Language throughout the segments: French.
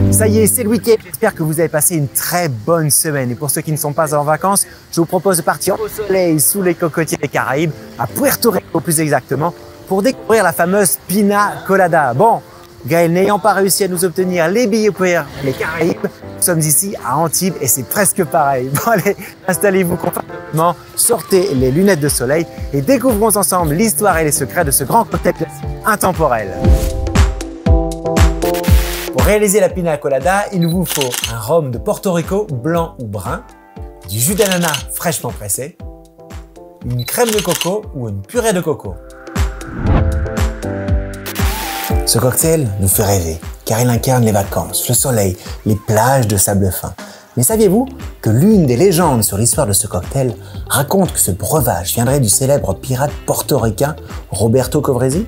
Ça y est, c'est le week-end. J'espère que vous avez passé une très bonne semaine. Et pour ceux qui ne sont pas en vacances, je vous propose de partir au soleil sous les cocotiers des Caraïbes, à Puerto Rico plus exactement, pour découvrir la fameuse Pina Colada. Bon, Gaël n'ayant pas réussi à nous obtenir les billets pour les Caraïbes, nous sommes ici à Antibes et c'est presque pareil. Bon allez, installez-vous confortablement, sortez les lunettes de soleil et découvrons ensemble l'histoire et les secrets de ce grand cocktail classique intemporel. Pour réaliser la Pina Colada, il vous faut un rhum de Porto Rico blanc ou brun, du jus d'ananas fraîchement pressé, une crème de coco ou une purée de coco. Ce cocktail nous fait rêver car il incarne les vacances, le soleil, les plages de sable fin. Mais saviez-vous que l'une des légendes sur l'histoire de ce cocktail raconte que ce breuvage viendrait du célèbre pirate portoricain Roberto Covresi?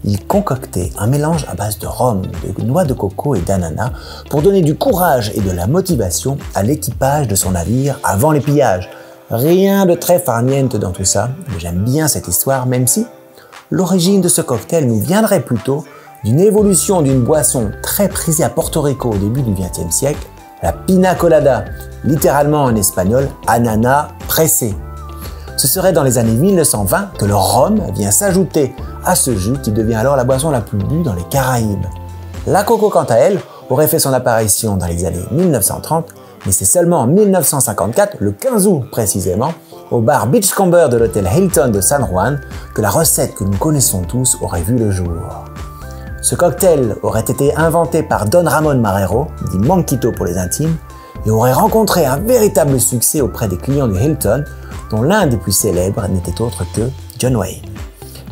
Il concoctait un mélange à base de rhum, de noix de coco et d'ananas pour donner du courage et de la motivation à l'équipage de son navire avant les pillages. Rien de très farniente dans tout ça, mais j'aime bien cette histoire même si l'origine de ce cocktail nous viendrait plutôt d'une évolution d'une boisson très prisée à Porto Rico au début du XXe siècle, la Pina Colada, littéralement en espagnol ananas pressé. Ce serait dans les années 1920 que le rhum vient s'ajouter à ce jus qui devient alors la boisson la plus bue dans les Caraïbes. La coco, quant à elle, aurait fait son apparition dans les années 1930, mais c'est seulement en 1954, le 15 août précisément, au bar Beachcomber de l'hôtel Hilton de San Juan, que la recette que nous connaissons tous aurait vu le jour. Ce cocktail aurait été inventé par Don Ramon Marrero, dit Manquito pour les intimes, et aurait rencontré un véritable succès auprès des clients du Hilton, dont l'un des plus célèbres n'était autre que John Wayne.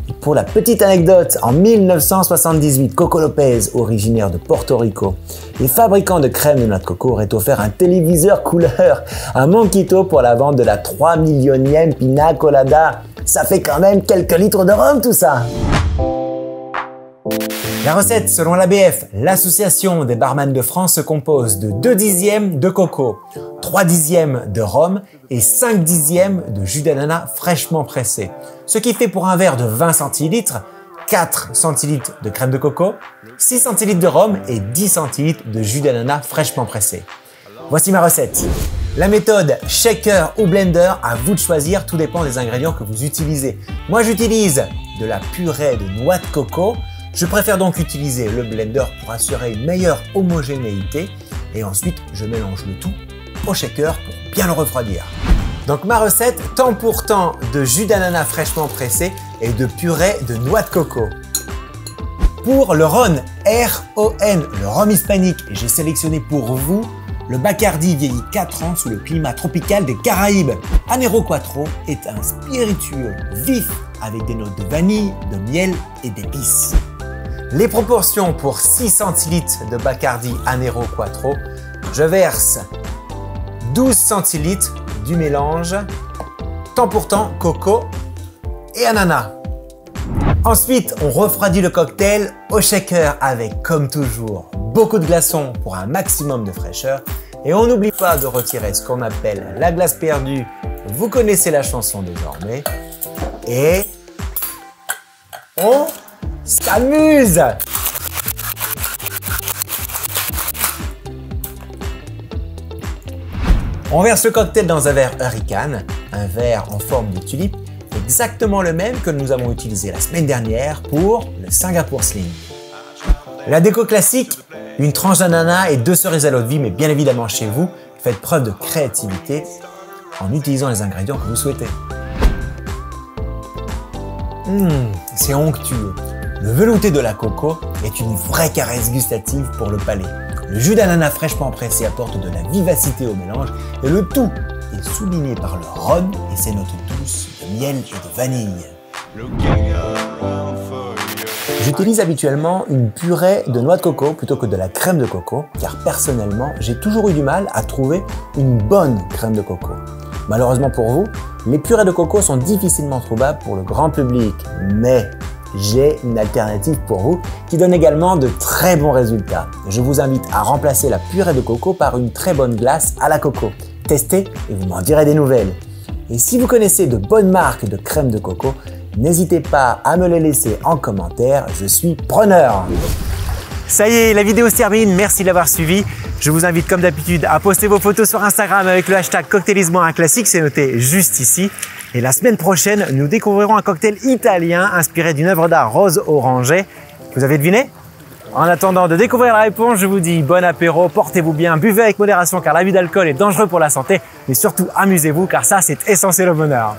Et pour la petite anecdote, en 1978, Coco Lopez, originaire de Porto Rico et fabricant de crème de noix de coco, aurait offert un téléviseur couleur à Manquito pour la vente de la 3 millionième Pina Colada. Ça fait quand même quelques litres de rhum tout ça! La recette, selon l'ABF, l'Association des barman de France, se compose de 2 dixièmes de coco, 3 dixièmes de rhum et 5 dixièmes de jus d'ananas fraîchement pressé. Ce qui fait pour un verre de 20 centilitres, 4 centilitres de crème de coco, 6 centilitres de rhum et 10 centilitres de jus d'ananas fraîchement pressé. Voici ma recette. La méthode shaker ou blender, à vous de choisir, tout dépend des ingrédients que vous utilisez. Moi j'utilise de la purée de noix de coco. Je préfère donc utiliser le blender pour assurer une meilleure homogénéité et ensuite je mélange le tout au shaker pour bien le refroidir. Donc ma recette, temps pour temps de jus d'ananas fraîchement pressé et de purée de noix de coco. Pour le Ron, R-O-N, le rhum hispanique, j'ai sélectionné pour vous le Bacardi vieilli 4 ans sous le climat tropical des Caraïbes. Anero Quattro est un spiritueux vif avec des notes de vanille, de miel et d'épices. Les proportions pour 6 centilitres de Bacardi Anero Quattro, je verse 12 centilitres du mélange, temps pour temps coco et ananas. Ensuite, on refroidit le cocktail au shaker avec, comme toujours, beaucoup de glaçons pour un maximum de fraîcheur. Et on n'oublie pas de retirer ce qu'on appelle la glace perdue. Vous connaissez la chanson désormais. Et on s'amuse! On verse le cocktail dans un verre Hurricane, un verre en forme de tulipe, exactement le même que nous avons utilisé la semaine dernière pour le Singapour Sling. La déco classique, une tranche d'ananas et 2 cerises à l'eau de vie, mais bien évidemment chez vous, faites preuve de créativité en utilisant les ingrédients que vous souhaitez. C'est onctueux. Le velouté de la coco est une vraie caresse gustative pour le palais. Le jus d'ananas fraîchement pressé apporte de la vivacité au mélange et le tout est souligné par le rhum et ses notes douces de miel et de vanille. J'utilise habituellement une purée de noix de coco plutôt que de la crème de coco car personnellement, j'ai toujours eu du mal à trouver une bonne crème de coco. Malheureusement pour vous, les purées de coco sont difficilement trouvables pour le grand public, mais j'ai une alternative pour vous qui donne également de très bons résultats. Je vous invite à remplacer la purée de coco par une très bonne glace à la coco. Testez et vous m'en direz des nouvelles. Et si vous connaissez de bonnes marques de crème de coco, n'hésitez pas à me les laisser en commentaire, je suis preneur. Ça y est, la vidéo se termine. Merci de l'avoir suivi. Je vous invite comme d'habitude à poster vos photos sur Instagram avec le hashtag Cocktailismo un classique. C'est noté juste ici. Et la semaine prochaine, nous découvrirons un cocktail italien inspiré d'une œuvre d'art rose orangé. Vous avez deviné? En attendant de découvrir la réponse, je vous dis bon apéro, portez-vous bien, buvez avec modération car l'abus d'alcool est dangereux pour la santé. Mais surtout, amusez-vous car ça, c'est essentiel au bonheur.